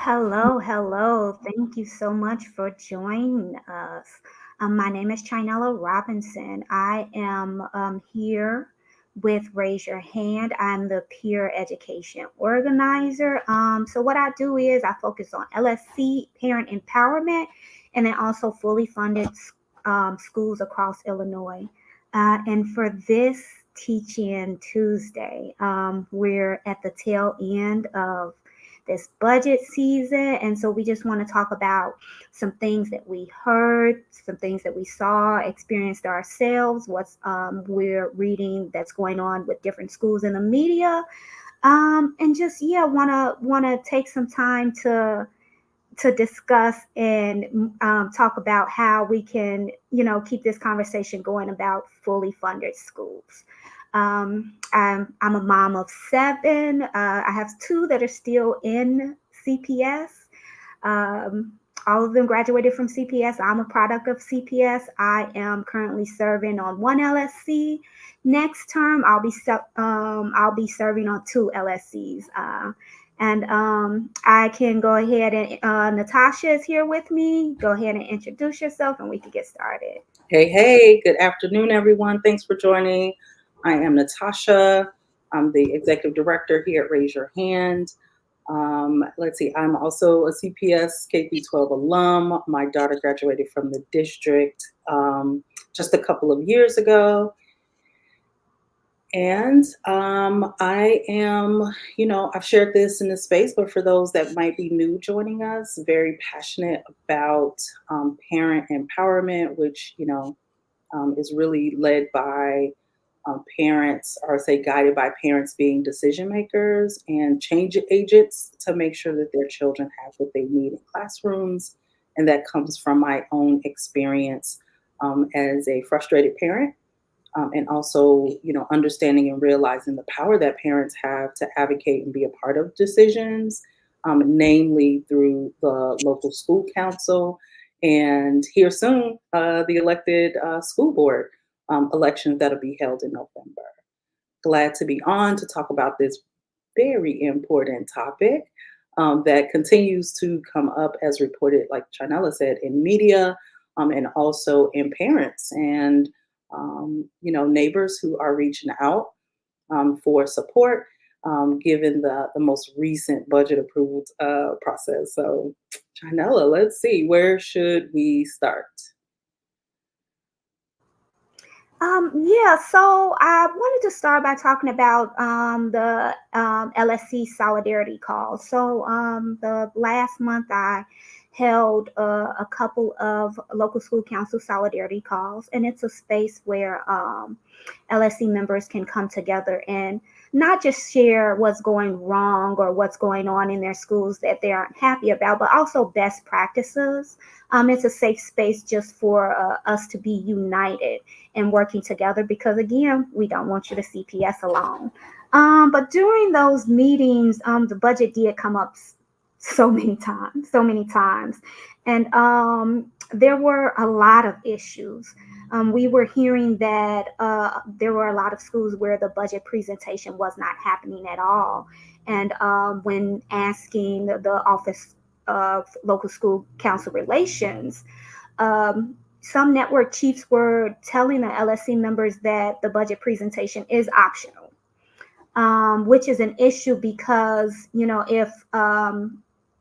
Hello, hello. Thank you so much for joining us. My name is Chinella Robinson. I am here with Raise Your Hand. I'm the peer education organizer. So, what I do is I focus on LSC, parent empowerment, and then also fully funded schools across Illinois. And for this Teaching Tuesday, we're at the tail end of this budget season. And so we just want to talk about some things that we heard, some things that we saw, experienced ourselves, what's we're reading that's going on with different schools in the media. And just wanna take some time to discuss and talk about how we can, keep this conversation going about fully funded schools. I'm a mom of seven. I have two that are still in CPS. Um, all of them graduated from CPS. I'm a product of CPS. I am currently serving on one LSC. Next term, I'll be serving on two LSCs. And I can go ahead and Natasha is here with me. Go ahead and introduce yourself, and we can get started. Hey, good afternoon, everyone. Thanks for joining. I am Natasha. I'm the executive director here at Raise Your Hand. Let's see, I'm also a CPS K through 12 alum. My daughter graduated from the district just a couple of years ago. And I am, I've shared this in the space, but for those that might be new joining us, very passionate about parent empowerment, which, is really led by parents, or say guided by parents being decision makers and change agents to make sure that their children have what they need in classrooms. And that comes from my own experience as a frustrated parent, and also, understanding and realizing the power that parents have to advocate and be a part of decisions, namely through the local school council, and here soon, the elected school board elections that'll be held in November. Glad to be on to talk about this very important topic that continues to come up as reported, like Chanela said, in media, and also in parents and neighbors who are reaching out for support, given the most recent budget approved process. So, Chanela, let's see, where should we start? Yeah, so I wanted to start by talking about the LSC solidarity call. So the last month I held a couple of local school council solidarity calls, and it's a space where LSC members can come together and not just share what's going wrong or what's going on in their schools that they aren't happy about, but also best practices. It's a safe space just for us to be united and working together because, again, we don't want you to CPS alone. But during those meetings, the budget did come up so many times. And there were a lot of issues. We were hearing that there were a lot of schools where the budget presentation was not happening at all. And when asking the Office of Local School Council Relations, some network chiefs were telling the LSC members that the budget presentation is optional, which is an issue because, if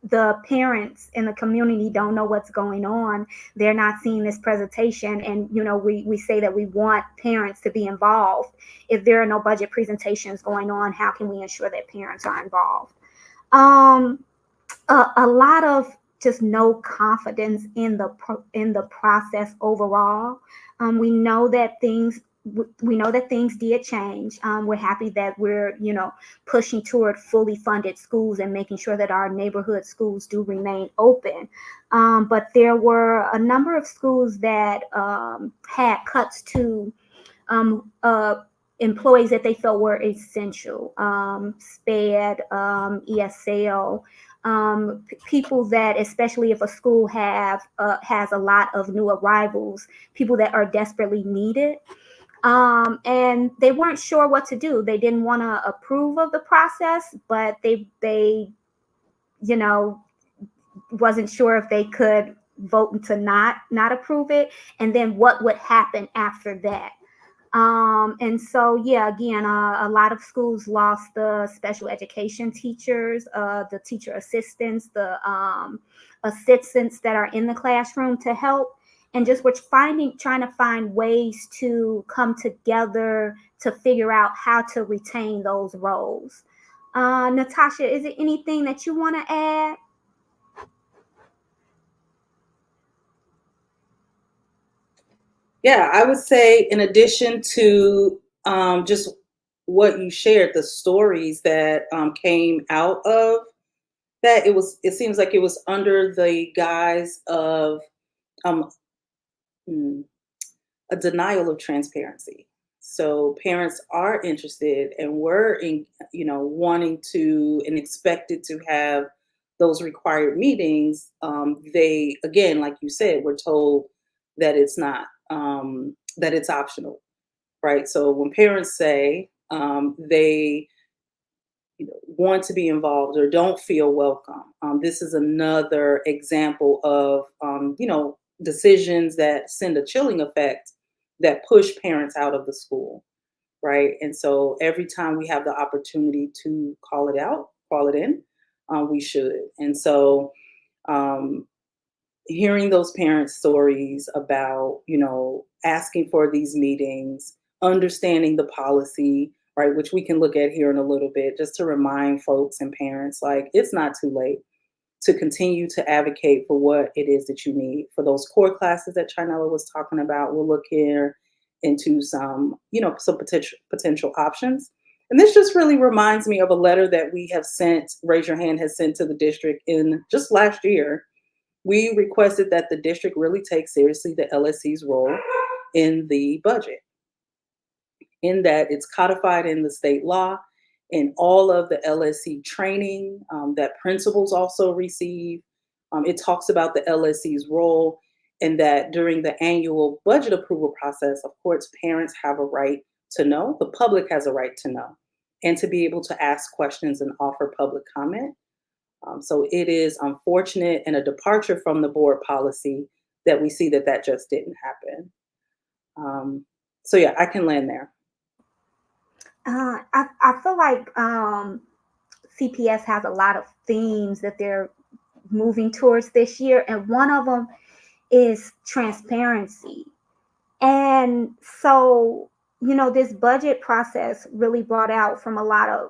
the parents in the community don't know what's going on, they're not seeing this presentation. And, we say that we want parents to be involved. If there are no budget presentations going on, how can we ensure that parents are involved? A lot of just no confidence in the process overall. We know that things did change. We're happy that we're pushing toward fully funded schools and making sure that our neighborhood schools do remain open. But there were a number of schools that had cuts to employees that they felt were essential, SPED, ESL, people that, especially if a school has a lot of new arrivals, people that are desperately needed. And they weren't sure what to do. They didn't want to approve of the process, but they you know wasn't sure if they could vote to not approve it, and then what would happen after that. And so, yeah, again, a lot of schools lost the special education teachers, the teacher assistants, the assistants that are in the classroom to help. And just we're trying to find ways to come together to figure out how to retain those roles. Natasha, is it anything that you want to add? Yeah, I would say, in addition to just what you shared, the stories that came out of that, it seems like it was under the guise of um, hmm, a denial of transparency. So parents are interested and were in, wanting to and expected to have those required meetings. They, again, like you said, were told that it's not, that it's optional, right? So when parents say they want to be involved or don't feel welcome, this is another example of decisions that send a chilling effect that push parents out of the school, right? And so every time we have the opportunity to call it out, call it in, we should. And so um, hearing those parents' stories about, asking for these meetings, understanding the policy, right, which we can look at here in a little bit, just to remind folks and parents, like, it's not too late to continue to advocate for what it is that you need for those core classes that Chinella was talking about. We'll look here into some, some potential options. And this just really reminds me of a letter that we have sent, Raise Your Hand has sent to the district in just last year. We requested that the district really take seriously the LSC's role in the budget, in that it's codified in the state law, and all of the LSC training that principals also receive. It talks about the LSC's role, and that during the annual budget approval process, of course, parents have a right to know, the public has a right to know, and to be able to ask questions and offer public comment. So it is unfortunate and a departure from the board policy that we see that that just didn't happen. Um, so yeah, I can land there. I feel like CPS has a lot of themes that they're moving towards this year, and one of them is transparency. And so, this budget process really brought out from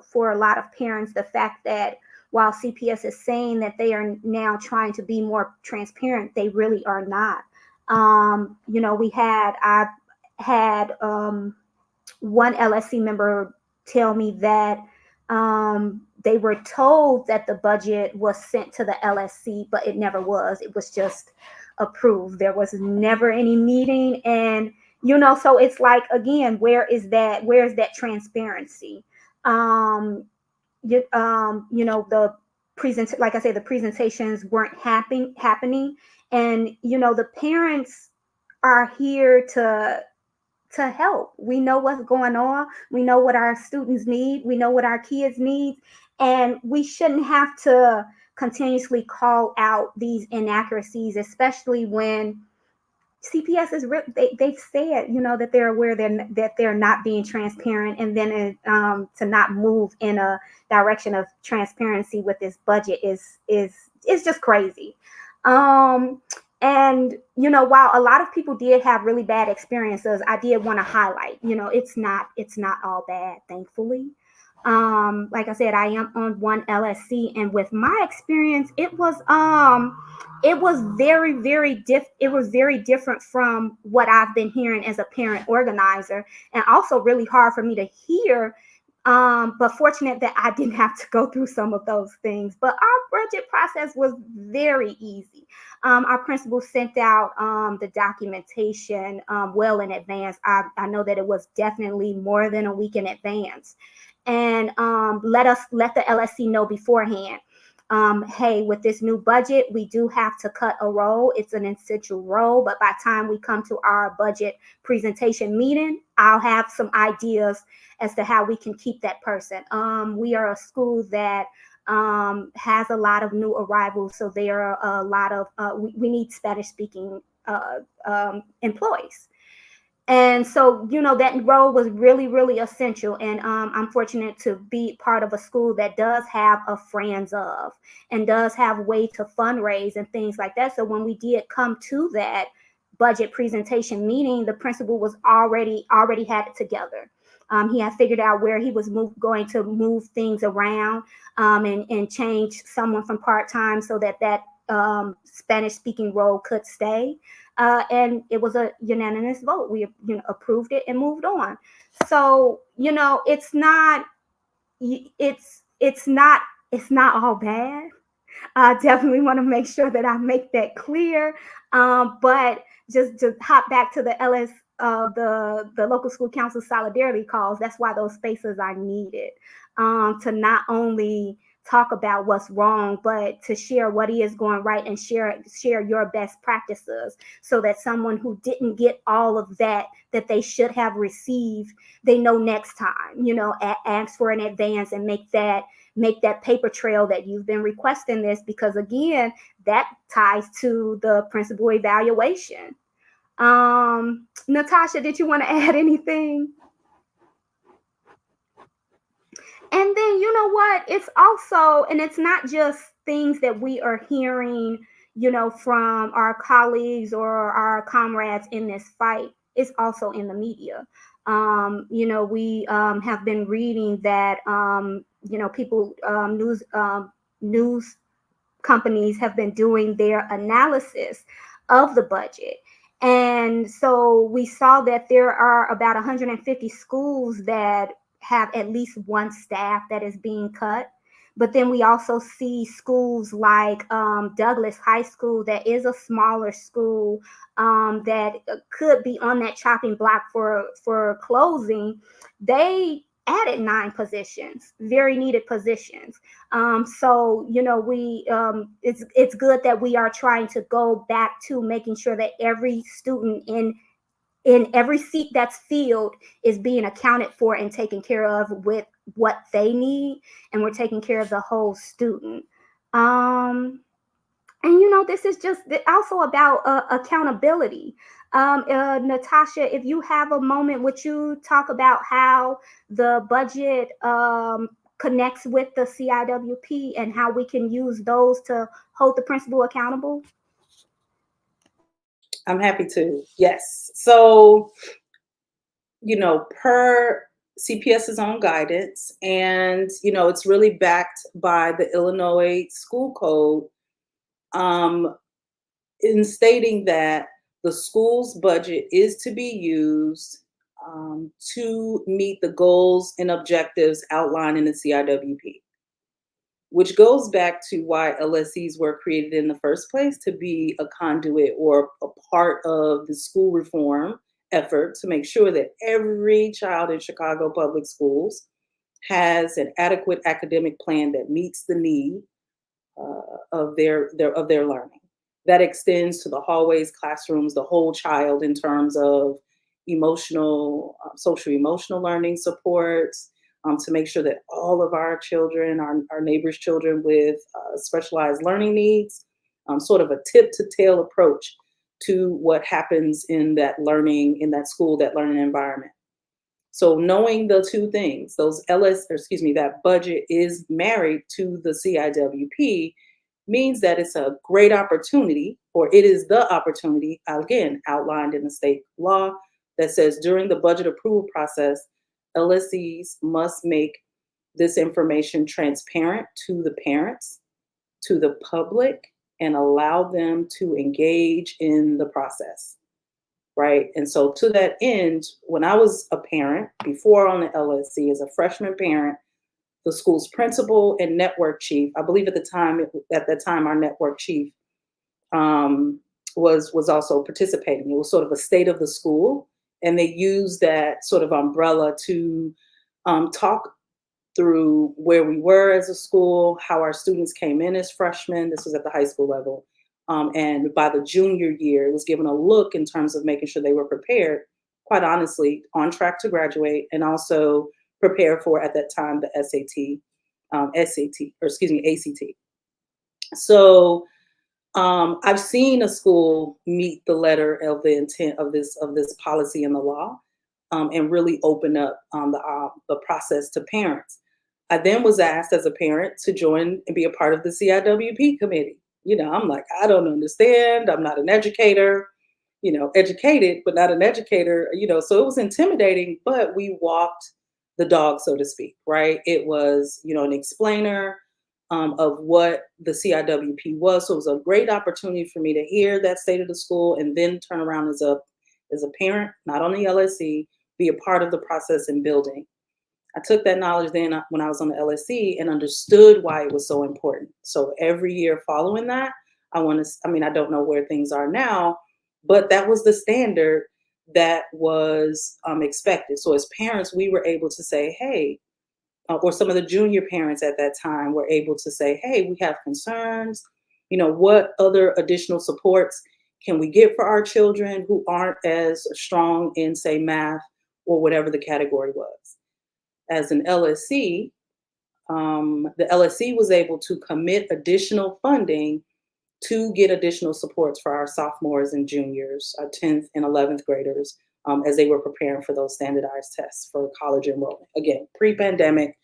for a lot of parents the fact that while CPS is saying that they are now trying to be more transparent, they really are not. I've had one LSC member tell me that they were told that the budget was sent to the LSC, but it never was. It was just approved. There was never any meeting, and so it's like, again, Where is that transparency? Um, the like I said, the presentations weren't happening, and the parents are here to help. We know what's going on. We know what our students need. We know what our kids need. And we shouldn't have to continuously call out these inaccuracies, especially when CPS they've said, that they're aware that they're not being transparent, and then to not move in a direction of transparency with this budget is just crazy. Um, and while a lot of people did have really bad experiences, I did want to highlight, it's not all bad, thankfully. Like I said, I am on one LSC, and with my experience, it was very different from what I've been hearing as a parent organizer, and also really hard for me to hear. But fortunate that I didn't have to go through some of those things. But our budget process was very easy. Our principal sent out the documentation well in advance. I know that it was definitely more than a week in advance, and let the LSC know beforehand. Hey, with this new budget, we do have to cut a role. It's an essential role, but by the time we come to our budget presentation meeting, I'll have some ideas as to how we can keep that person. We are a school that has a lot of new arrivals. So there are a lot of, we need Spanish speaking employees. And so, that role was really, really essential. And I'm fortunate to be part of a school that does have a friends of and does have a way to fundraise and things like that. So when we did come to that budget presentation meeting, the principal was already had it together. He had figured out where he was going to move things around, and change someone from part-time so that Spanish speaking role could stay. And it was a unanimous vote. We approved it and moved on. So it's not it's not all bad. I definitely want to make sure that I make that clear. But just to hop back to the the local school council solidarity calls, that's why those spaces are needed, to not only talk about what's wrong, but to share what is going right and share your best practices, so that someone who didn't get all of that they should have received, they know next time, ask for an advance and make that paper trail that you've been requesting this, because again, that ties to the principal evaluation. Natasha, did you want to add anything? And then, you know what? It's also, and it's not just things that we are hearing, from our colleagues or our comrades in this fight. It's also in the media. We have been reading that, people, news companies have been doing their analysis of the budget. And so we saw that there are about 150 schools that have at least one staff that is being cut. But then we also see schools like Douglas High School, that is a smaller school, that could be on that chopping block for closing. They added 9 positions, very needed positions. So we it's good that we are trying to go back to making sure that every student in every seat that's filled is being accounted for and taken care of with what they need, and we're taking care of the whole student. Um, and this is just also about accountability. Natasha, if you have a moment, would you talk about how the budget connects with the CIWP and how we can use those to hold the principal accountable? I'm happy to. Yes. So, per CPS's own guidance, and, it's really backed by the Illinois School Code, um, in stating that the school's budget is to be used to meet the goals and objectives outlined in the CIWP, which goes back to why LSCs were created in the first place, to be a conduit or a part of the school reform effort to make sure that every child in Chicago public schools has an adequate academic plan that meets the need of their learning. That extends to the hallways, classrooms, the whole child in terms of emotional, social emotional learning supports, to make sure that all of our children, our neighbors' children with specialized learning needs, sort of a tip to tail approach to what happens in that learning, in that school, that learning environment. So knowing the two things, that budget is married to the CIWP, means that it's a great opportunity, or it is the opportunity, again, outlined in the state law, that says during the budget approval process, LSCs must make this information transparent to the parents, to the public, and allow them to engage in the process. Right. And so, to that end, when I was a parent, before on the LSC, as a freshman parent, the school's principal and network chief, I believe at that time, our network chief was also participating. It was sort of a state of the school, and they used that sort of umbrella to talk through where we were as a school, how our students came in as freshmen. This was at the high school level. And by the junior year, it was given a look in terms of making sure they were prepared, quite honestly, on track to graduate, and also prepare for, at that time, the SAT SAT, or excuse me, ACT. So I've seen a school meet the letter of the intent of this policy in the law, and really open up the process to parents. I then was asked as a parent to join and be a part of the CIWP committee. I'm like, I don't understand. I'm not an educator. Educated, but not an educator. So it was intimidating. But we walked the dog, so to speak. Right? It was an explainer of what the CIWP was. So it was a great opportunity for me to hear that state of the school and then turn around as a parent, not on the LSC, be a part of the process and building. I took that knowledge then when I was on the LSC and understood why it was so important. So every year following that, I don't know where things are now, but that was the standard that was expected. So as parents, we were able to say, hey, or some of the junior parents at that time were able to say, hey, we have concerns. What other additional supports can we get for our children who aren't as strong in, say, math or whatever the category was? As an LSC, the LSC was able to commit additional funding to get additional supports for our sophomores and juniors, our 10th and 11th graders, as they were preparing for those standardized tests for college enrollment. Again, pre-pandemic,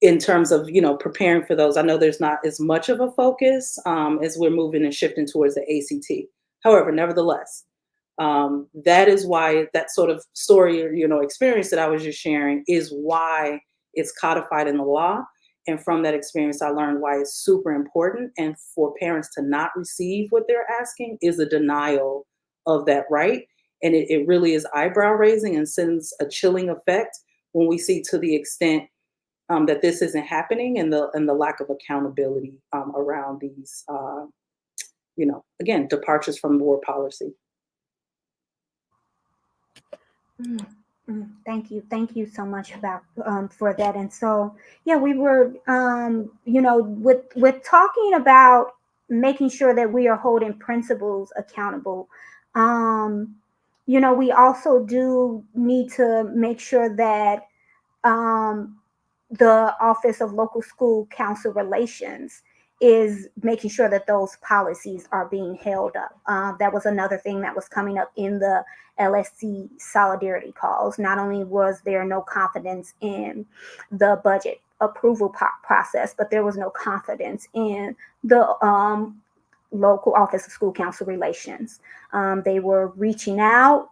in terms of preparing for those. I know there's not as much of a focus as we're moving and shifting towards the ACT. However, nevertheless, that is why that sort of story or experience that I was just sharing is why it's codified in the law. And from that experience, I learned why it's super important. And for parents to not receive what they're asking is a denial of that right. And it really is eyebrow raising and sends a chilling effect when we see to the extent that this isn't happening, and the lack of accountability around these, again, departures from board policy. Mm, thank you so much about for that. And so, yeah, we were, with talking about making sure that we are holding principals accountable. Um, we also do need to make sure that um, the Office of Local School Council Relations is making sure that those policies are being held up. That was another thing that was coming up in the LSC solidarity calls. Not only was there no confidence in the budget approval process, but there was no confidence in the local Office of School Council Relations. They were reaching out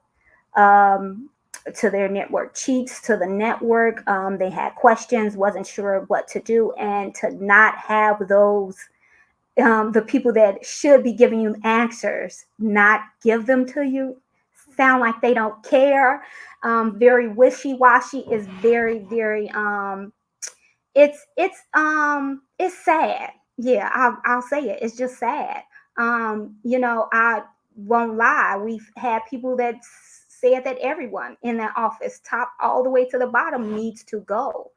um, to their network chiefs, to the network. They had questions, wasn't sure what to do, and to not have those the people that should be giving you answers not give them to you, sound like they don't care. Very wishy-washy is very, very it's sad. Yeah, I'll say it. It's just sad. I won't lie. We've had people that said that everyone in that office, top all the way to the bottom, needs to go,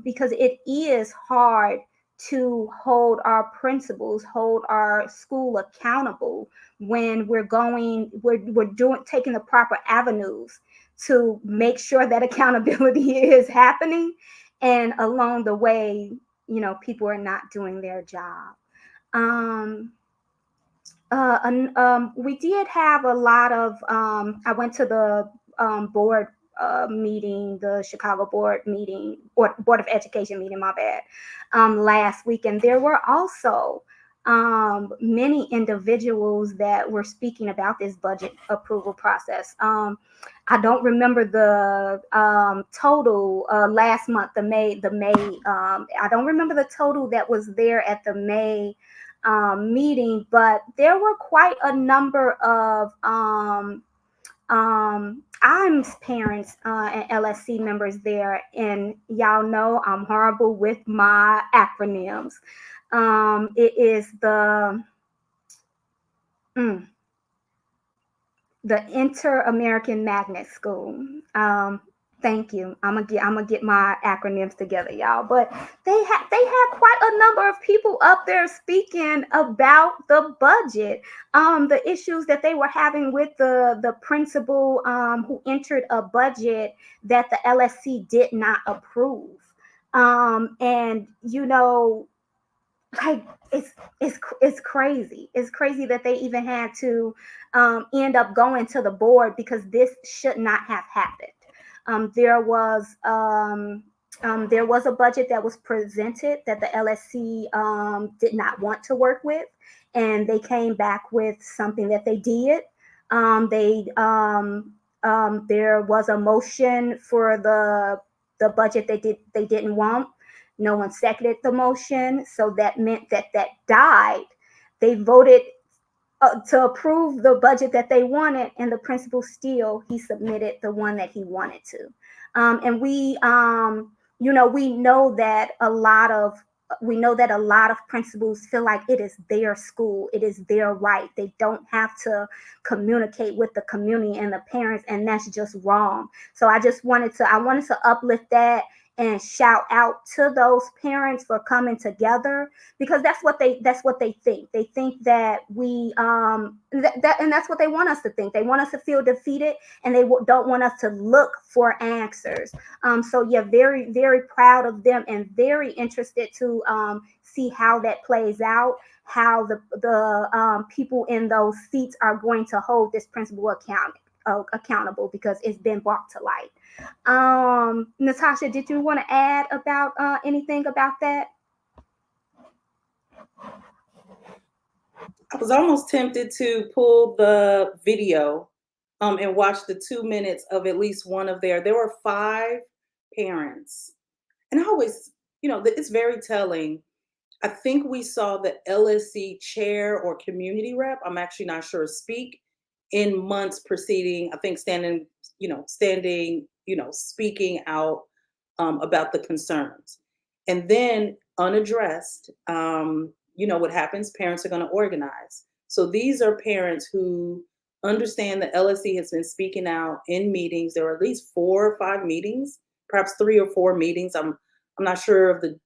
because it is hard to hold our principals, hold our school accountable when we're doing taking the proper avenues to make sure that accountability is happening, and along the way, people are not doing their job. um we did have a lot of I went to the board meeting, the Chicago board meeting, or board of education meeting, my bad, last week, and there were also many individuals that were speaking about this budget approval process. I don't remember the total last month, the May. I don't remember the total that was there at the May meeting, but there were quite a number of IMS parents and LSC members there, and y'all know I'm horrible with my acronyms. It is mm, the Inter-American Magnet School. Thank you. I'm gonna get my acronyms together, y'all. But they had quite a number of people up there speaking about the budget, the issues that they were having with the principal who entered a budget that the LSC did not approve. And like it's crazy. It's crazy that they even had to end up going to the board because this should not have happened. Um, there was um, there was a budget that was presented that the LSC did not want to work with, and they came back with something that they did. They There was a motion for the budget they didn't want. No one seconded the motion, so that meant that that died. They voted to approve the budget that they wanted, and the principal still he submitted the one that he wanted to. And we know that a lot of principals feel like it is their school, it is their right. They don't have to communicate with the community and the parents, and that's just wrong. So I wanted to uplift that and shout out to those parents for coming together, because that's what they think. They think that and that's what they want us to think. They want us to feel defeated, and they don't want us to look for answers. So yeah, very very proud of them, and very interested to see how that plays out, how the people in those seats are going to hold this principal accountable, because it's been brought to light. Natasha, did you want to add about anything about that? I was almost tempted to pull the video and watch the 2 minutes of at least one of there were five parents. And I always, it's very telling. I think we saw the LSC chair or community rep, I'm actually not sure, speak in months preceding, I think speaking out about the concerns. And then unaddressed, what happens? Parents are going to organize. So these are parents who understand the LSC has been speaking out in meetings. There were at least 4 or 5 meetings, perhaps 3 or 4 meetings. I'm not sure of the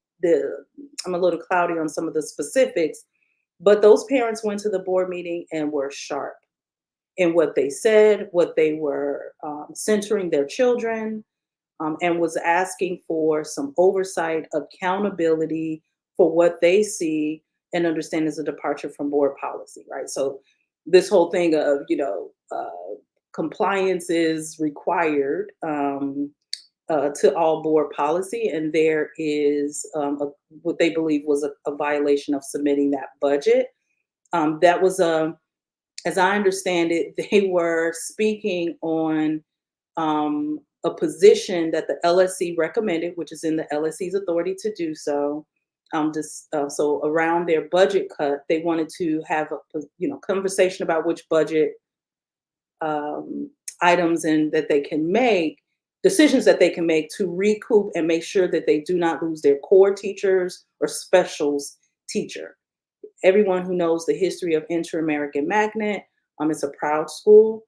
I'm a little cloudy on some of the specifics, but those parents went to the board meeting and were sharp in what they said, what they were centering their children, and was asking for some oversight, accountability for what they see and understand as a departure from board policy, right? So this whole thing of, compliance is required to all board policy, and there is what they believe was a violation of submitting that budget. That was as I understand it, they were speaking on a position that the LSC recommended, which is in the LSC's authority to do so. So around their budget cut, they wanted to have a conversation about which budget um, items and that they can make decisions that they can make to recoup and make sure that they do not lose their core teachers or specials teacher. Everyone who knows the history of Inter-American Magnet, it's a proud school.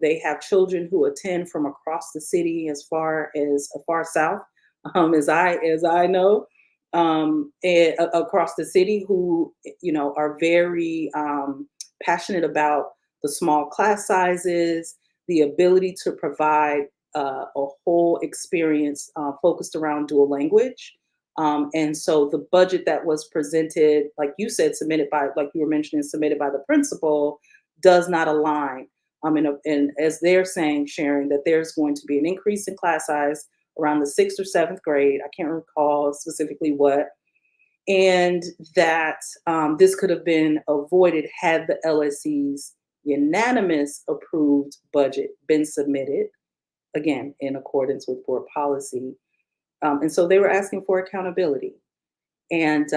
They have children who attend from across the city, as far south as I know, and across the city, who are very passionate about the small class sizes, the ability to provide a whole experience focused around dual language. And so the budget that was presented, like you said, like you were mentioning, submitted by the principal, does not align. And as they're saying, Sharon, that there's going to be an increase in class size around the 6th or 7th grade. I can't recall specifically what. And that this could have been avoided had the LSC's unanimous approved budget been submitted, again, in accordance with board policy. And so they were asking for accountability. And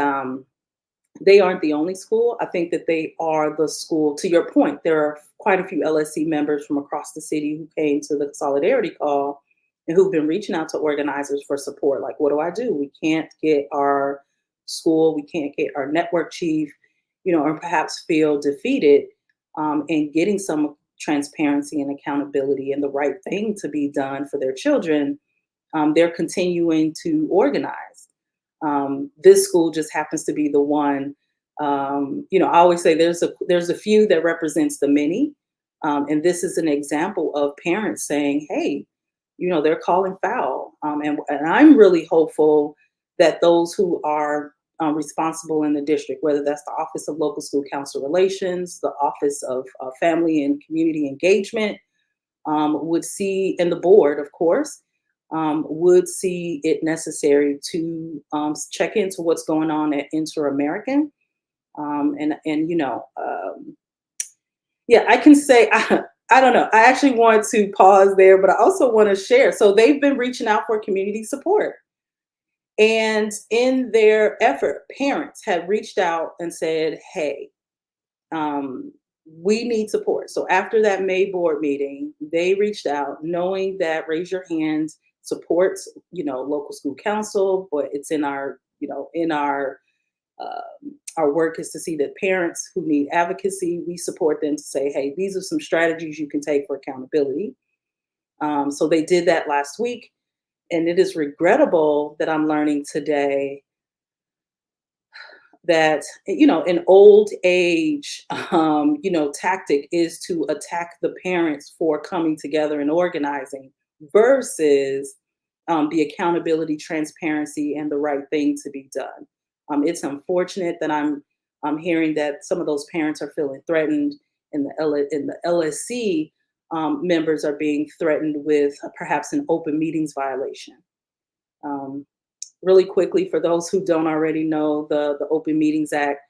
they aren't the only school. I think that they are the school. To your point, there are quite a few LSC members from across the city who came to the solidarity call and who've been reaching out to organizers for support. Like, what do I do? We can't get our school, we can't get our network chief, or perhaps feel defeated in getting some transparency and accountability and the right thing to be done for their children. They're continuing to organize. This school just happens to be the one. I always say there's a few that represents the many, and this is an example of parents saying, "Hey, they're calling foul. And I'm really hopeful that those who are responsible in the district, whether that's the Office of Local School Council Relations, the Office of Family and Community Engagement, would see, and the board, of course, would see it necessary to check into what's going on at Inter-American. And yeah, I can say I don't know. I actually want to pause there, but I also want to share. So they've been reaching out for community support. And in their effort, parents have reached out and said, hey, um, we need support. So after that May board meeting, they reached out knowing that Raise Your Hand supports, local school council, but it's in our, our work is to see that parents who need advocacy, we support them to say, hey, these are some strategies you can take for accountability. So they did that last week. And it is regrettable that I'm learning today that an old age tactic is to attack the parents for coming together and organizing versus the accountability, transparency, and the right thing to be done. It's unfortunate that I'm hearing that some of those parents are feeling threatened, and the LSC members are being threatened with perhaps an open meetings violation. um, really quickly, for those who don't already know, the Open Meetings Act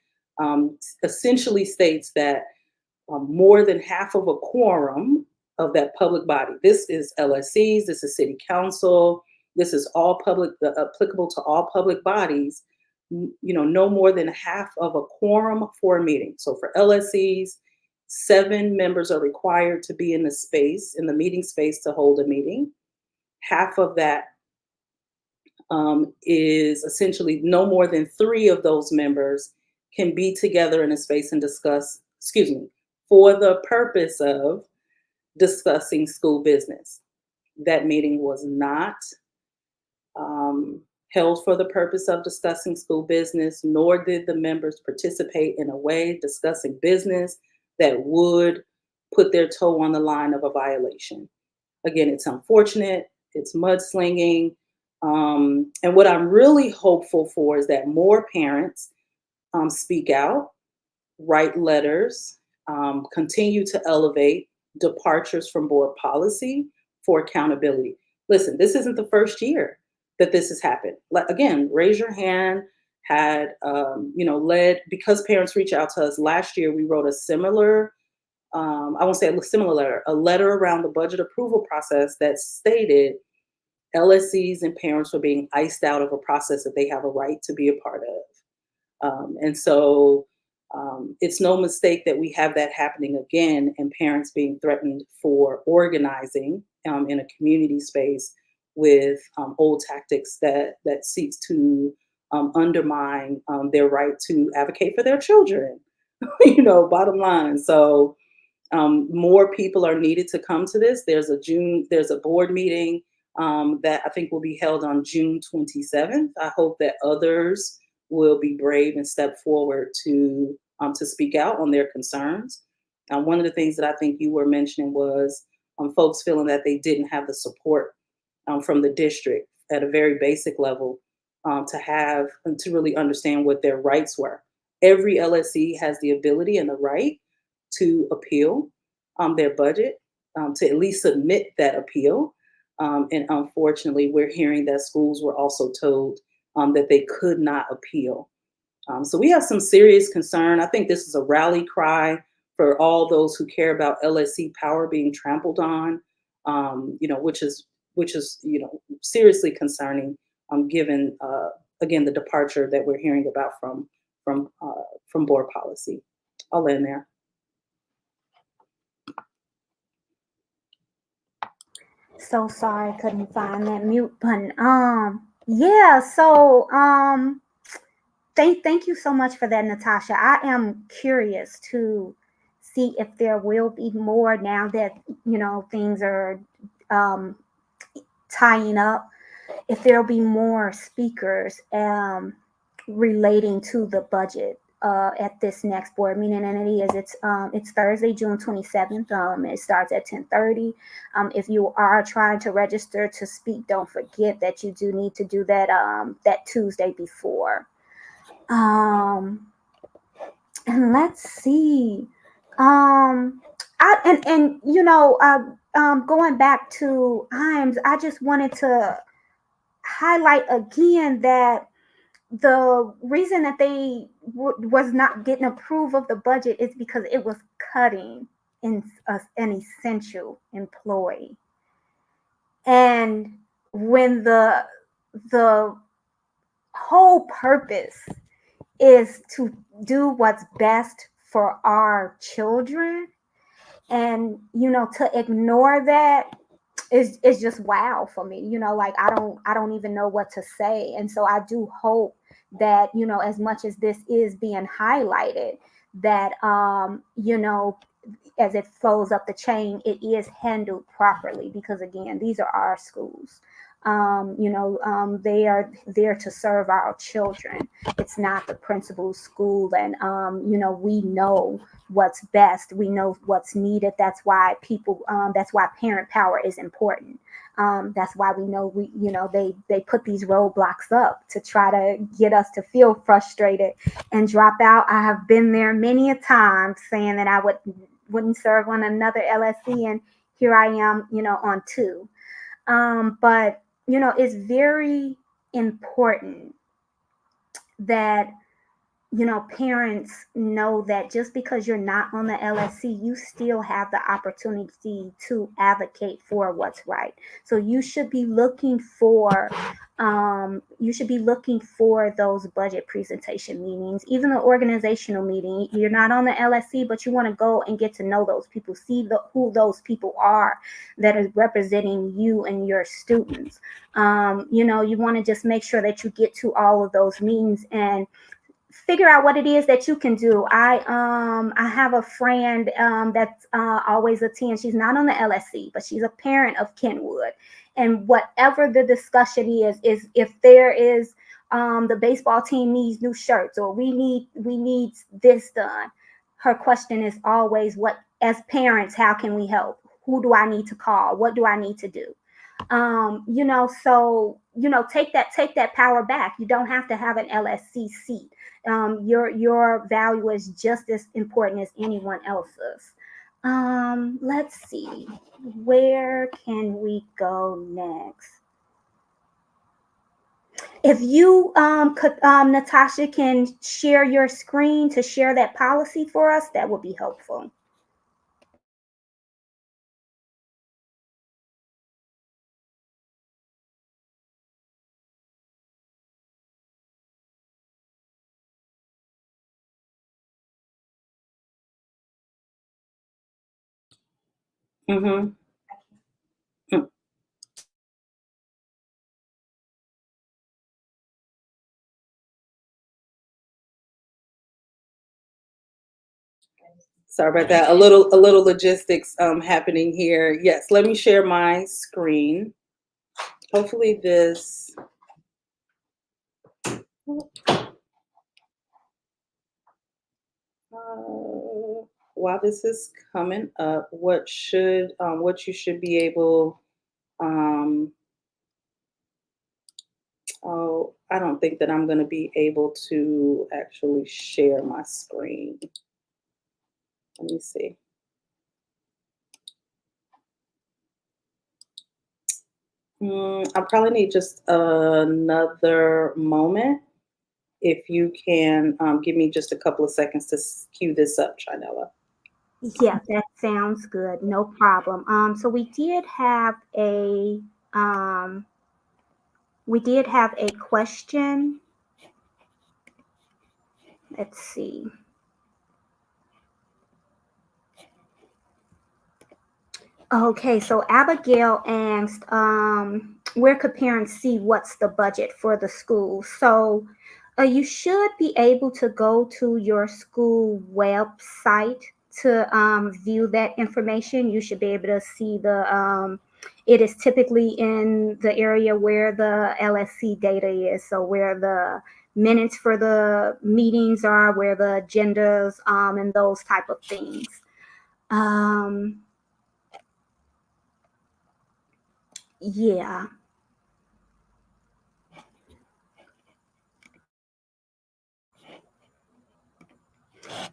essentially states that more than half of a quorum of that public body, this is LSCs, this is city council, this is all public, applicable to all public bodies, no more than half of a quorum for a meeting. So for LSCs, 7 members are required to be in the space, in the meeting space to hold a meeting. Half of that is essentially no more than 3 of those members can be together in a space and discuss, for the purpose of discussing school business. That meeting was not held for the purpose of discussing school business, nor did the members participate in a way discussing business that would put their toe on the line of a violation. Again, it's unfortunate, it's mudslinging. And what I'm really hopeful for is that more parents speak out, write letters, continue to elevate departures from board policy for accountability. Listen, this isn't the first year that this has happened. Like, again, Raise Your Hand had, led, because parents reach out to us last year, we wrote a similar, I won't say a similar letter, a letter around the budget approval process that stated LSCs and parents were being iced out of a process that they have a right to be a part of. And so it's no mistake that we have that happening again, and parents being threatened for organizing in a community space with old tactics that seeks to undermine their right to advocate for their children. Bottom line. So more people are needed to come to this. There's a board meeting that I think will be held on June 27th. I hope that others will be brave and step forward to speak out on their concerns. One of the things that I think you were mentioning was folks feeling that they didn't have the support from the district at a very basic level to have and to really understand what their rights were. Every LSC has the ability and the right to appeal their budget, to at least submit that appeal. And unfortunately, we're hearing that schools were also told that they could not appeal. So we have some serious concern. I think this is a rally cry for all those who care about LSC power being trampled on, which is seriously concerning, given again the departure that we're hearing about from board policy. I'll end there. So sorry, I couldn't find that mute button. Yeah, so thank you so much for that, Natasha. I am curious to see if there will be more now that things are um tying up, if there'll be more speakers relating to the budget at this next board meeting, and it's Thursday, June 27th. It starts at 10:30. If you are trying to register to speak, don't forget that you do need to do that that Tuesday before. Um, and let's see. And going back to IAMS, I just wanted to highlight again that the reason that they was not getting approved of the budget is because it was cutting in an essential employee. And when the whole purpose is to do what's best for our children, and to ignore that is just wow for me. Like I don't even know what to say. And so I do hope that as much as this is being highlighted, that as it flows up the chain, it is handled properly, because again, these are our schools. They are there to serve our children. It's not the principal's school. And we know what's best. We know what's needed. That's why parent power is important. That's why we know they put these roadblocks up to try to get us to feel frustrated and drop out. I have been there many a time saying that I wouldn't serve on another LSC, and here I am, on two. But it's very important that parents know that just because you're not on the LSC, you still have the opportunity to advocate for what's right. So you should be looking for those budget presentation meetings, even the organizational meeting. You're not on the LSC, but you want to go and get to know those people, see who those people are that are representing you and your students. You want to just make sure that you get to all of those meetings and figure out what it is that you can do. I have a friend that's always attends. She's not on the LSC, but she's a parent of Kenwood. And whatever the discussion is if there is the baseball team needs new shirts, or we need this done. Her question is always, what, as parents, how can we help? Who do I need to call? What do I need to do? So take that power back. You don't have to have an LSC seat. Your value is just as important as anyone else's. Let's see, where can we go next? If you could, Natasha, can share your screen to share that policy for us, that would be helpful. Mm-hmm. Sorry about that. A little logistics happening here. Yes, let me share my screen. Hopefully this. While this is coming up, what you should be able. Um, oh, I don't think that I'm going to be able to actually share my screen. Let me see. I probably need just another moment. If you can give me just a couple of seconds to cue this up, Chinella. Yeah, that sounds good. No problem. So um, we did have a question. Let's see. Okay, so Abigail asked, where could parents see what's the budget for the school? So you should be able to go to your school website to view that information. You should be able to see it is typically in the area where the LSC data is. So where the minutes for the meetings are, where the agendas, and those type of things. Um, yeah.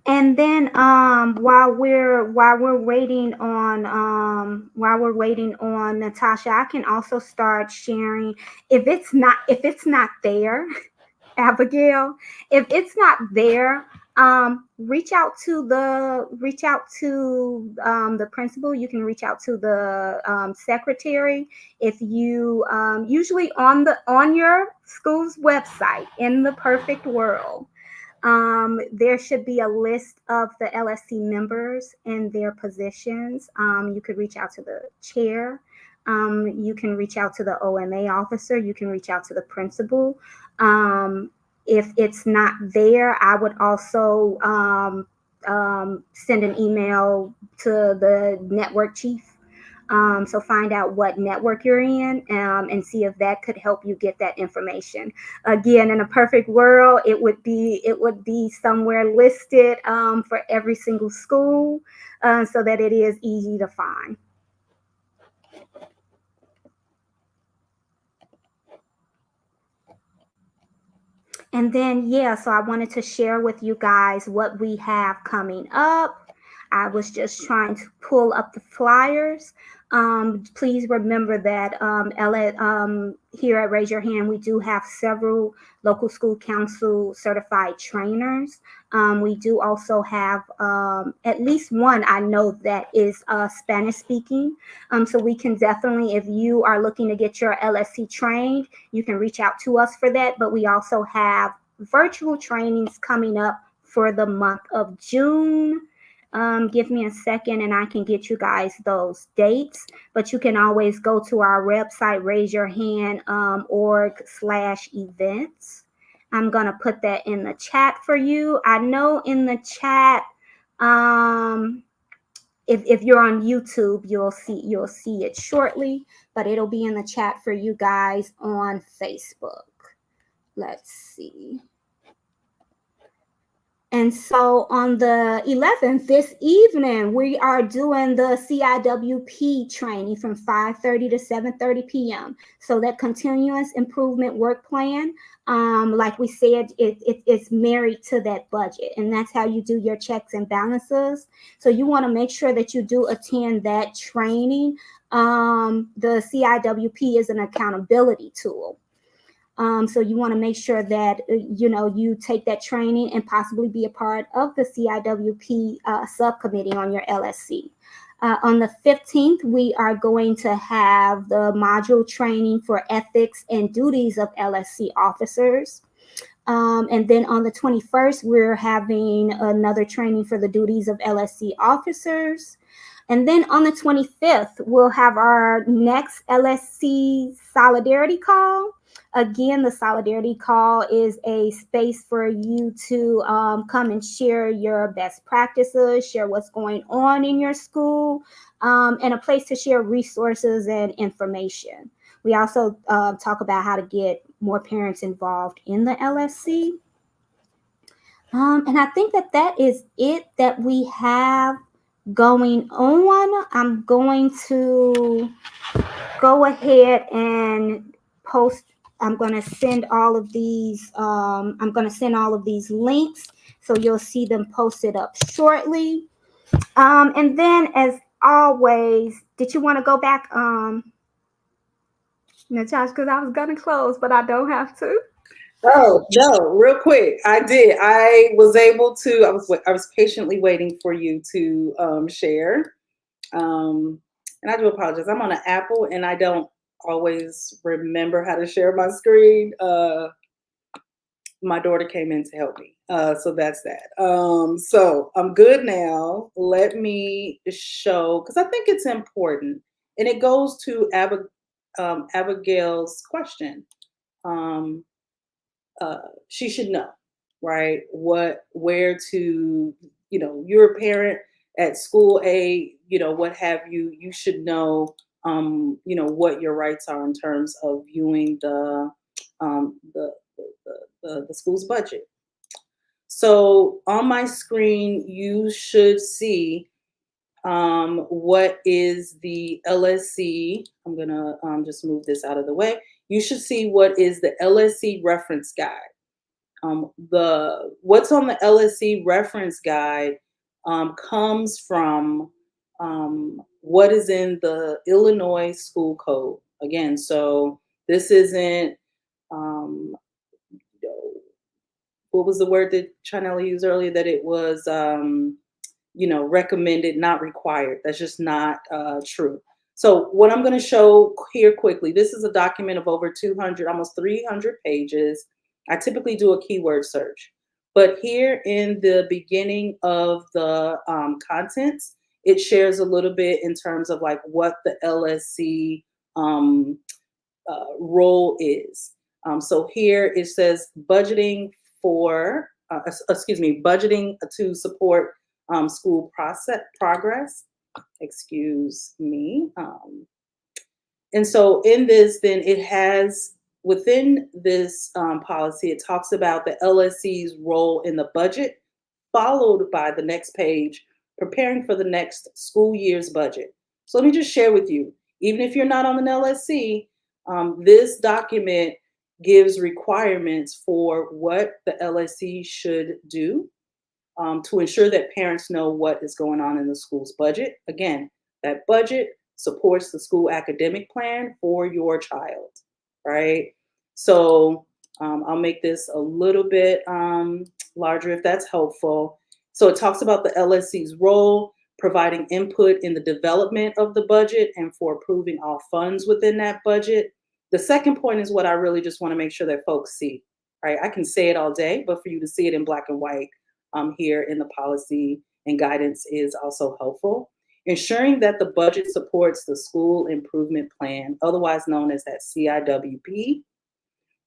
And then while we're waiting on Natasha, I can also start sharing, if it's not there, Abigail, if it's not there, reach out to the principal. You can reach out to the secretary. If you usually on your school's website, in the perfect world, there should be a list of the LSC members and their positions. You could reach out to the chair. You can reach out to the OMA officer. You can reach out to the principal. If it's not there, I would also send an email to the network chief. So find out what network you're in, and see if that could help you get that information. Again, in a perfect world, it would be somewhere listed for every single school, so that it is easy to find. And then, yeah, so I wanted to share with you guys what we have coming up. I was just trying to pull up the flyers. Please remember that here at Raise Your Hand, we do have several local school council certified trainers. We do also have at least one I know that is Spanish speaking. So we can definitely, if you are looking to get your LSC trained, you can reach out to us for that. But we also have virtual trainings coming up for the month of June. Give me a second and I can get you guys those dates. But you can always go to our website, raiseyourhand.org/events. I'm going to put that in the chat for you. I know in the chat, if you're on YouTube, you'll see it shortly, but it'll be in the chat for you guys on Facebook. Let's see. And so on the 11th, this evening, we are doing the CIWP training from 5:30 to 7:30 p.m. So that continuous improvement work plan, like we said, it's married to that budget. And that's how you do your checks and balances. So you want to make sure that you do attend that training. The CIWP is an accountability tool. So you want to make sure that you take that training and possibly be a part of the CIWP subcommittee on your LSC. On the 15th, we are going to have the module training for ethics and duties of LSC officers. And then on the 21st, we're having another training for the duties of LSC officers. And then on the 25th, we'll have our next LSC solidarity call. Again, the solidarity call is a space for you to come and share your best practices, share what's going on in your school, and a place to share resources and information. We also talk about how to get more parents involved in the LSC. And I think that is it that we have going on. I'm going to go ahead and post. I'm going to send all of these. I'm going to send all of these links, so you'll see them posted up shortly. And then, as always, did you want to go back, Natasha? Because I was going to close, but I don't have to. Oh no, real quick, I did. I was able to. I was patiently waiting for you to share. And I do apologize. I'm on an Apple, and I don't always remember how to share my screen. My daughter came in to help me, so that's that. So I'm good now. Let me show, because I think it's important, and it goes to Abigail's question. Um, she should know, right? Where to, you're a parent at school A, what have you. You should know, what your rights are in terms of viewing the the school's budget. So on my screen, you should see what is the LSC. I'm gonna just move this out of the way. You should see what is the LSC reference guide. The what's on the LSC reference guide comes from what is in the Illinois School Code. Again, so this isn't um, what was the word that Chanel used earlier? That it was recommended, not required. That's just not true. So what I'm going to show here quickly, this is a document of over 200, almost 300 pages. I typically do a keyword search. But here in the beginning of the contents, it shares a little bit in terms of like what the LSC um, role is. So here it says budgeting budgeting to support school process progress. Excuse me. And so in this, then it has within this policy, it talks about the LSC's role in the budget, followed by the next page, preparing for the next school year's budget. So let me just share with you, even if you're not on an LSC, this document gives requirements for what the LSC should do to ensure that parents know what is going on in the school's budget. Again, that budget supports the school academic plan for your child, right? So I'll make this a little bit larger if that's helpful. So it talks about the LSC's role, providing input in the development of the budget and for approving all funds within that budget. The second point is what I really just want to make sure that folks see, right? I can say it all day, but for you to see it in black and white here in the policy and guidance is also helpful. Ensuring that the budget supports the school improvement plan, otherwise known as that CIWP.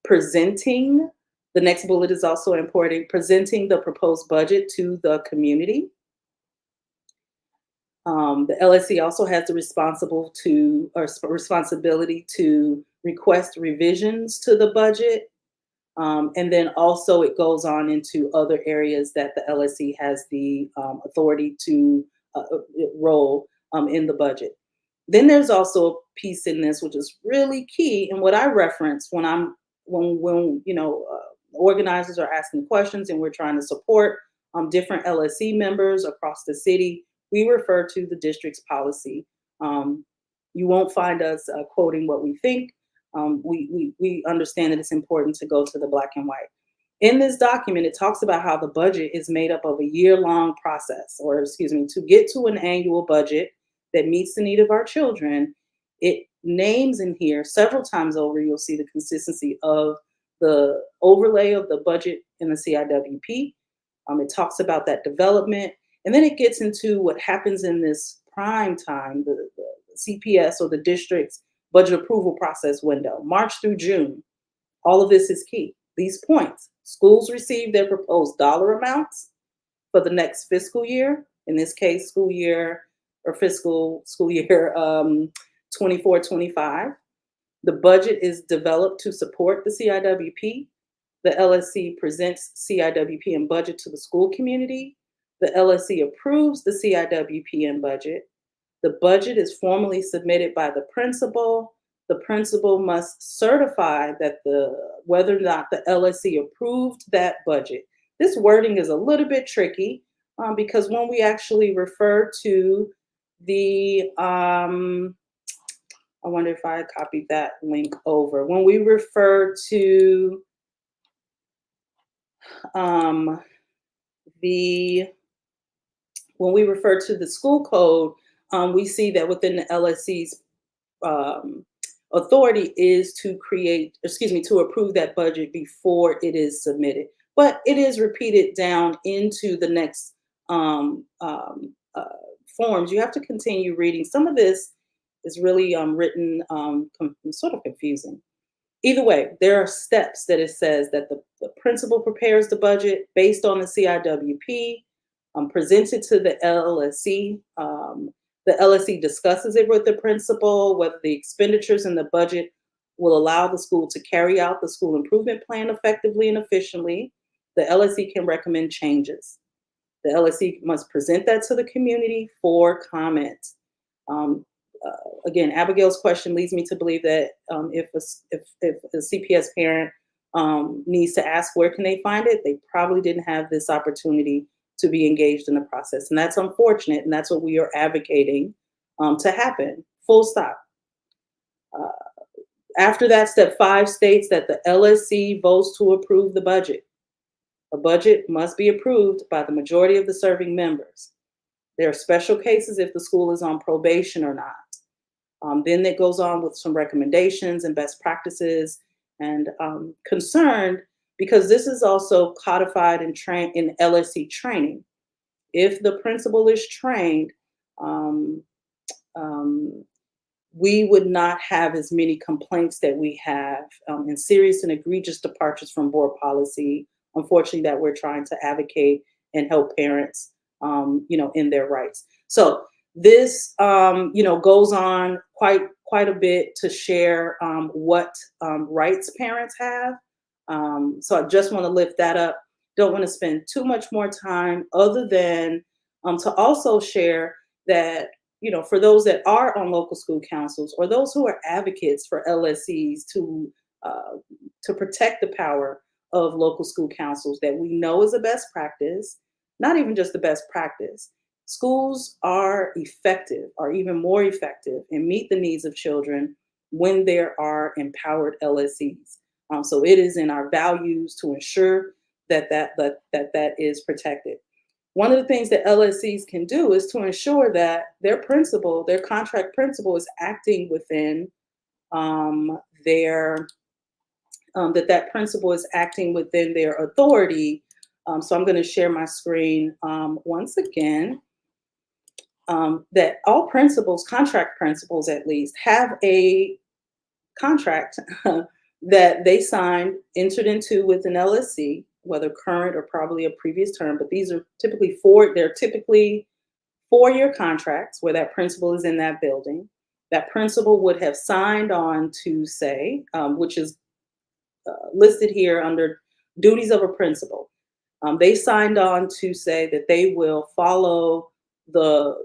Presenting, the next bullet is also important, presenting the proposed budget to the community. The LSC also has the responsibility to request revisions to the budget. And then also it goes on into other areas that the LSC has the authority to role in the budget. Then there's also a piece in this which is really key, and what I reference when organizers are asking questions and we're trying to support different LSC members across the city, we refer to the district's policy. You won't find us quoting what we think. We understand that it's important to go to the black and white. In this document, it talks about how the budget is made up of a year-long process, or excuse me, to get to an annual budget that meets the need of our children. It names in here several times over, you'll see the consistency of the overlay of the budget in the CIWP. It talks about that development, and then it gets into what happens in this prime time, the CPS or the district's budget approval process window, March through June. All of this is key. These points, schools receive their proposed dollar amounts for the next fiscal year, in this case, school year 24-25. The budget is developed to support the CIWP. The LSC presents CIWP and budget to the school community. The LSC approves the CIWP and budget. The budget is formally submitted by the principal. The principal must certify that whether or not the LSC approved that budget. This wording is a little bit tricky because when we actually refer to the, I wonder if I copied that link over. When we refer to the school code, we see that within the LSC's authority is to approve that budget before it is submitted. But it is repeated down into the next forms. You have to continue reading. Some of this is really written sort of confusing. Either way, there are steps that it says that the principal prepares the budget based on the CIWP, presented to the LSC. The LSC discusses it with the principal, whether the expenditures in the budget will allow the school to carry out the school improvement plan effectively and efficiently. The LSC can recommend changes. The LSC must present that to the community for comment. Um, Again, Abigail's question leads me to believe that if a CPS parent needs to ask where can they find it, they probably didn't have this opportunity to be engaged in the process, and that's unfortunate. And that's what we are advocating to happen. Full stop. Uh, After that, step 5 states that the LSC votes to approve the budget. A budget must be approved by the majority of the serving members. There are special cases if the school is on probation or not. Then it goes on with some recommendations and best practices, and concerned because this is also codified and trained in LSC training. If the principal is trained, um, um, we would not have as many complaints that we have, and serious and egregious departures from board policy, unfortunately, that we're trying to advocate and help parents, in their rights. So this, goes on quite a bit to share what rights parents have. So I just want to lift that up. Don't want to spend too much more time other than to also share that, for those that are on local school councils or those who are advocates for LSCs uh, to protect the power of local school councils, that we know is a best practice, not even just the best practice. Schools are effective, are even more effective, and meet the needs of children when there are empowered LSCs. So it is in our values to ensure that is protected. One of the things that LSCs can do is to ensure that their principal, their contract principal, is acting within their that principal is acting within their authority. So I'm going to share my screen once again. That all principals, contract principals at least, have a contract that they signed, entered into with an LSC, whether current or probably a previous term. But these are typically they're typically 4-year contracts where that principal is in that building. That principal would have signed on to say, which is listed here under duties of a principal. They signed on to say that they will follow the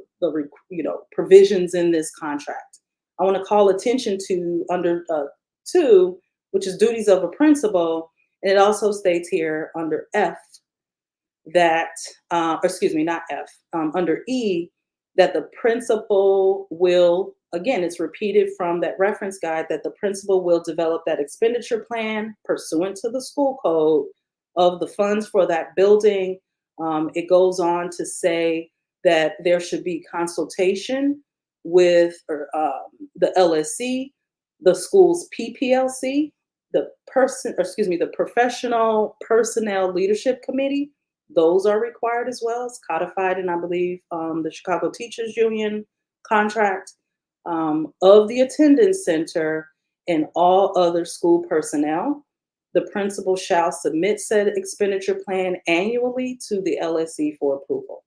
provisions in this contract. I want to call attention to under 2, which is duties of a principal, and it also states here under F that, excuse me, not F, under E, that the principal will, again, it's repeated from that reference guide, that the principal will develop that expenditure plan pursuant to the school code of the funds for that building. It goes on to say that there should be consultation with the LSC, the school's PPLC, the Professional Personnel Leadership Committee. Those are required as well. It's codified in, I believe, the Chicago Teachers Union contract, of the attendance center and all other school personnel. The principal shall submit said expenditure plan annually to the LSC for approval.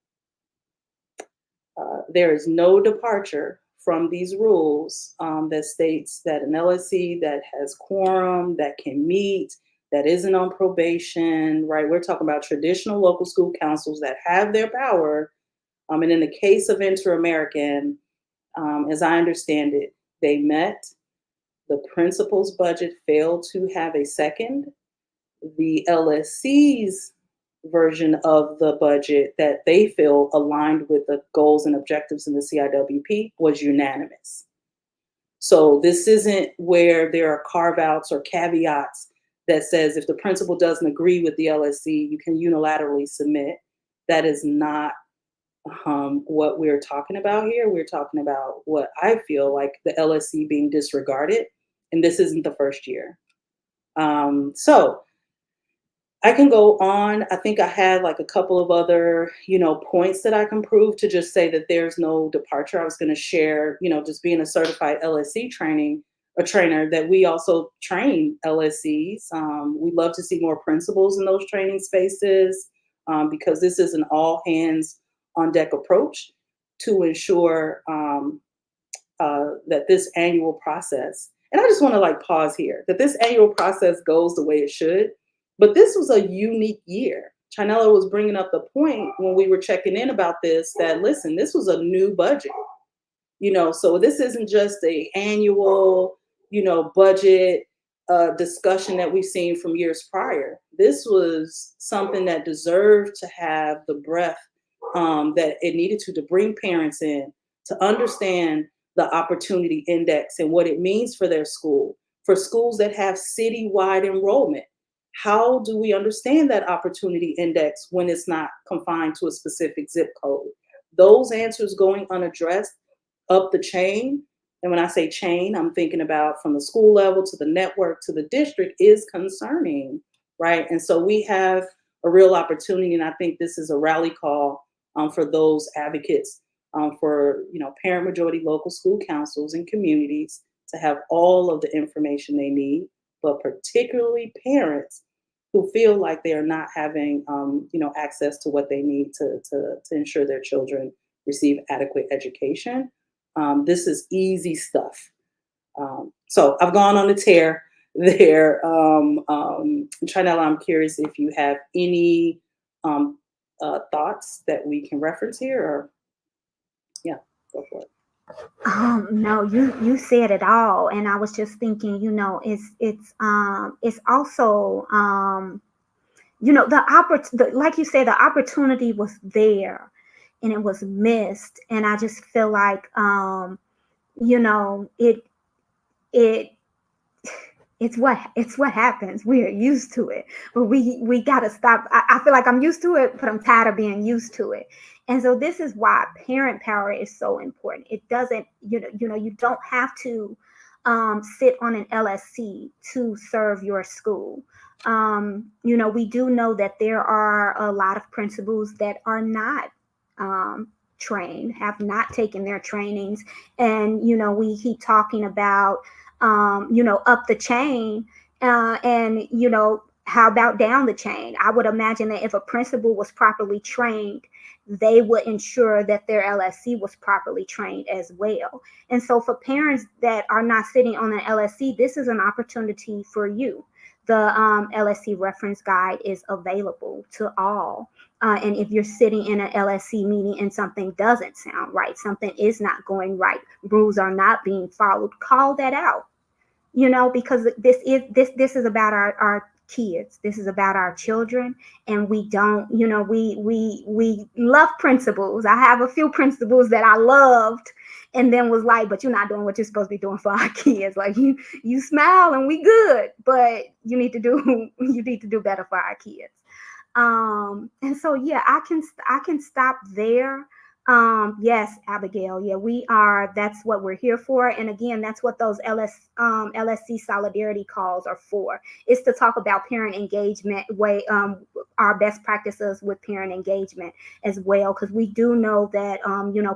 There is no departure from these rules that states that an LSC that has quorum, that can meet, that isn't on probation, right? We're talking about traditional local school councils that have their power. And in the case of Inter-American, as I understand it, they met, the principal's budget failed to have a second. The LSC's version of the budget that they feel aligned with the goals and objectives in the CIWP was unanimous. So this isn't where there are carve outs or caveats that says if the principal doesn't agree with the LSC, you can unilaterally submit. That is not what we're talking about here. We're talking about what I feel like the LSC being disregarded, and this isn't the first year. So I can go on. I think I had like a couple of other, points that I can prove to just say that there's no departure. I was going to share, just being a certified LSC trainer, that we also train LSCs. We love to see more principals in those training spaces because this is an all hands on deck approach to ensure that this annual process, And I just want to like pause here that this annual process goes the way it should. But this was a unique year. Chinella was bringing up the point when we were checking in about this that listen, this was a new budget, so this isn't just a annual, budget discussion that we've seen from years prior. This was something that deserved to have the breadth that it needed to bring parents in to understand the opportunity index and what it means for their school. For schools that have citywide enrollment, how do we understand that opportunity index when it's not confined to a specific zip code? Those answers going unaddressed up the chain, and when I say chain, I'm thinking about from the school level to the network to the district, is concerning, right? And so we have a real opportunity, and I think this is a rally call for those advocates for parent majority local school councils and communities to have all of the information they need, but particularly parents who feel like they are not having access to what they need to ensure their children receive adequate education. This is easy stuff. So I've gone on a tear there. Trinella, I'm curious if you have any thoughts that we can reference here, or yeah, go for it. No, you said it all, and I was just thinking, it's also like you said, the opportunity was there, and it was missed, and I just feel like you know it it it's what happens. We are used to it, but we got to stop. I feel like I'm used to it, but I'm tired of being used to it. And so this is why parent power is so important. It doesn't, you don't have to sit on an LSC to serve your school. We do know that there are a lot of principals that are not trained, have not taken their trainings, and we keep talking about up the chain. And, how about down the chain? I would imagine that if a principal was properly trained, they would ensure that their LSC was properly trained as well. And so for parents that are not sitting on an LSC, this is an opportunity for you. The LSC reference guide is available to all. And if you're sitting in an LSC meeting and something doesn't sound right, something is not going right, rules are not being followed, call that out. Because this is about our kids. This is about our children, and we don't, we love principals. I have a few principals that I loved, and then was like, but you're not doing what you're supposed to be doing for our kids. Like you smile and we good, but you need to do better for our kids. And so yeah, I can stop there. Yes, Abigail. Yeah, we are. That's what we're here for. And again, that's what those LSC solidarity calls are for. It's to talk about parent engagement, our best practices with parent engagement as well, because we do know that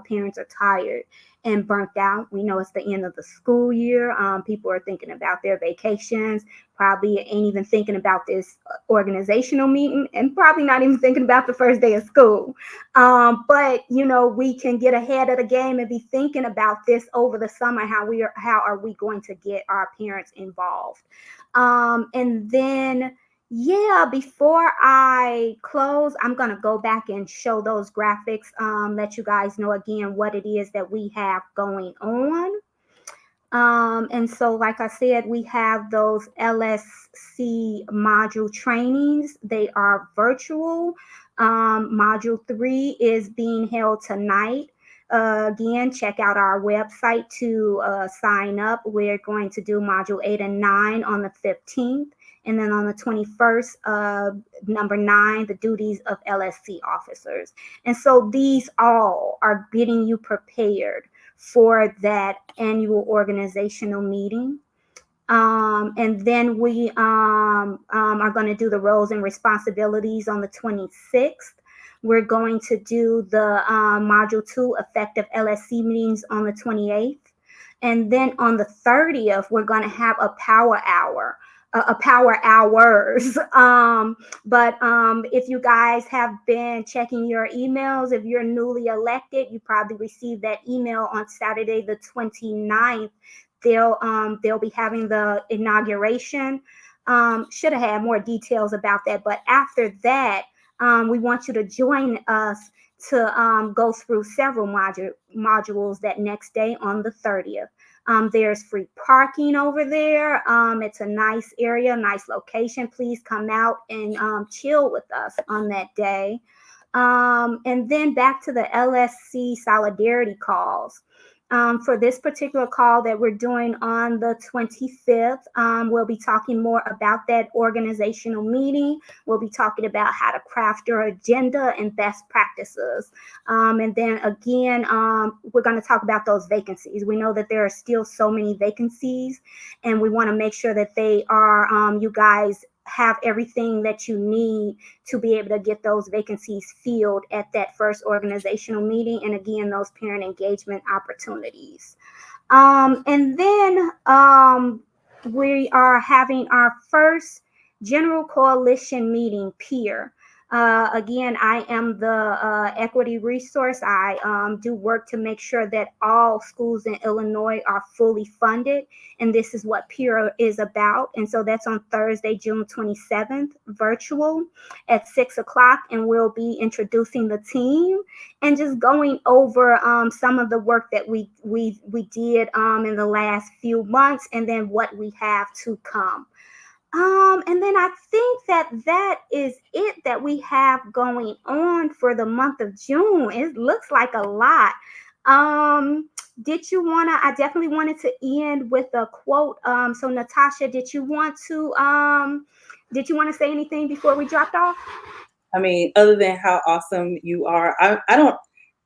parents are tired and burnt out. We know it's the end of the school year. People are thinking about their vacations, probably ain't even thinking about this organizational meeting, and probably not even thinking about the first day of school. But we can get ahead of the game and be thinking about this over the summer. How are we going to get our parents involved? And then, yeah, before I close, I'm going to go back and show those graphics, let you guys know again what it is that we have going on. And so, like I said, we have those LSC module trainings. They are virtual. Module 3 is being held tonight. Again, check out our website to sign up. We're going to do module 8 and 9 on the 15th. And then on the 21st, number 9, the duties of LSC officers. And so these all are getting you prepared for that annual organizational meeting. And then we are going to do the roles and responsibilities on the 26th. We're going to do the Module 2 effective LSC meetings on the 28th. And then on the 30th, we're going to have a power hour power hours. But if you guys have been checking your emails, if you're newly elected, you probably received that email on Saturday the 29th. They'll be having the inauguration. Should have had more details about that, but after that, we want you to join us to go through several modules that next day on the 30th. There's free parking over there. It's a nice area, nice location. Please come out and chill with us on that day. And then back to the LSC solidarity calls. For this particular call that we're doing on the 25th, we'll be talking more about that organizational meeting. We'll be talking about how to craft your agenda and best practices. And then again, we're going to talk about those vacancies. We know that there are still so many vacancies, and we want to make sure that they are, you guys have everything that you need to be able to get those vacancies filled at that first organizational meeting. And again, those parent engagement opportunities. And then we are having our first general coalition meeting, peer. Again, I am the equity resource. I do work to make sure that all schools in Illinois are fully funded, and this is what peer is about. And so that's on Thursday, June 27th, virtual at 6 o'clock, and we'll be introducing the team and just going over some of the work that we did in the last few months, and then what we have to come. And then I think that is it that we have going on for the month of June. It looks like a lot. Did you wanna? I definitely wanted to end with a quote. So Natasha, did you want to say anything before we dropped off? I mean, other than how awesome you are, I don't,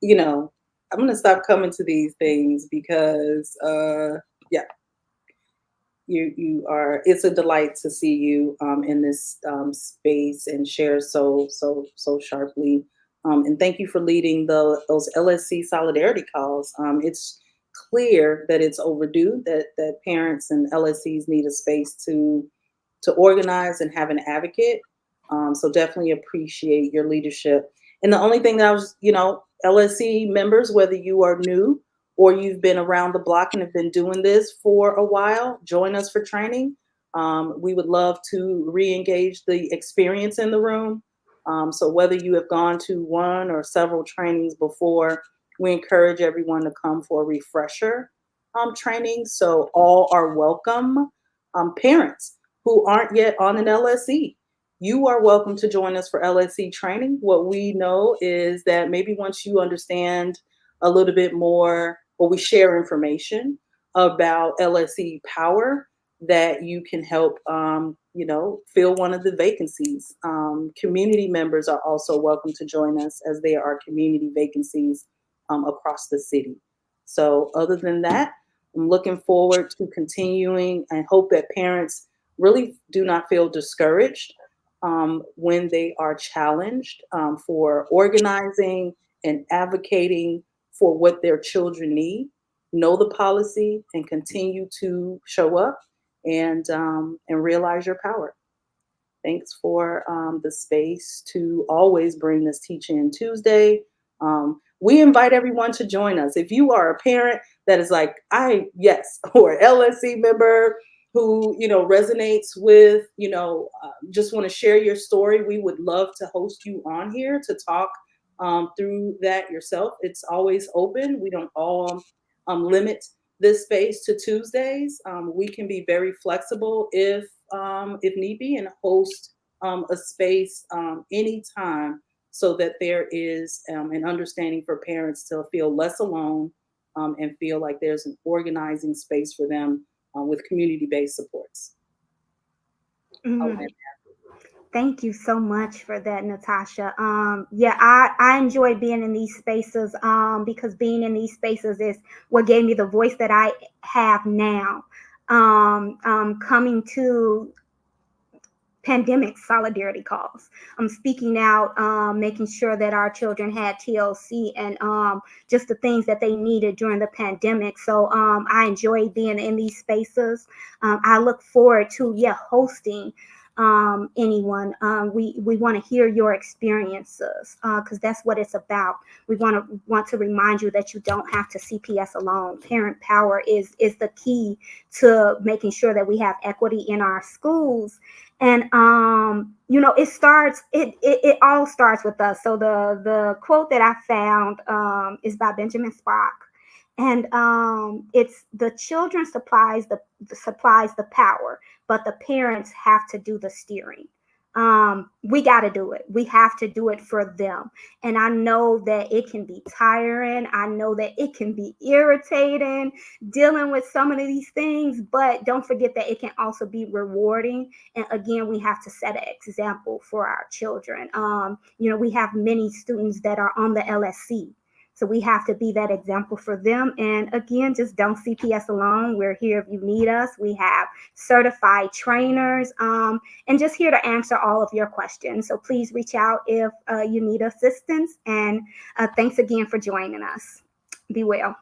you know, I'm gonna stop coming to these things because yeah, you are, it's a delight to see you in this space and share so sharply. And thank you for leading those LSC solidarity calls. It's clear that it's overdue, that parents and LSCs need a space to organize and have an advocate. So definitely appreciate your leadership. And the only thing that I was, LSC members, whether you are new or you've been around the block and have been doing this for a while, join us for training. We would love to re-engage the experience in the room. So whether you have gone to one or several trainings before, we encourage everyone to come for a refresher training. So all are welcome. Parents who aren't yet on an LSE, you are welcome to join us for LSE training. What we know is that maybe once you understand a little bit more, or we share information about LSE power, that you can help, fill one of the vacancies. Community members are also welcome to join us, as there are community vacancies across the city. So other than that, I'm looking forward to continuing and hope that parents really do not feel discouraged when they are challenged for organizing and advocating for what their children need. Know the policy and continue to show up and realize your power. Thanks for the space to always bring this Teach In Tuesday. We invite everyone to join us. If you are a parent that is like, yes, or LSC member who, resonates with, just want to share your story, we would love to host you on here to talk through that yourself. It's always open. We don't all limit this space to Tuesdays. We can be very flexible if need be, and host a space anytime, so that there is an understanding for parents to feel less alone and feel like there's an organizing space for them with community-based supports. I'll Mhm. end. Thank you so much for that, Natasha. Yeah, I enjoy being in these spaces because being in these spaces is what gave me the voice that I have now. Coming to pandemic solidarity calls. I'm speaking out, making sure that our children had TLC and just the things that they needed during the pandemic. So I enjoy being in these spaces. I look forward to hosting anyone. We want to hear your experiences because that's what it's about. We want to remind you that you don't have to CPS alone. Parent power is the key to making sure that we have equity in our schools. And it all starts with us. So the quote that I found is by Benjamin Spock, and it's the children supplies the power, but the parents have to do the steering. We got to do it. We have to do it for them. And I know that it can be tiring. I know that it can be irritating dealing with some of these things, but don't forget that it can also be rewarding. And again, we have to set an example for our children. We have many students that are on the LSC. So we have to be that example for them. And again, just don't CPS alone. We're here if you need us. We have certified trainers, and just here to answer all of your questions. So please reach out if you need assistance. And thanks again for joining us. Be well.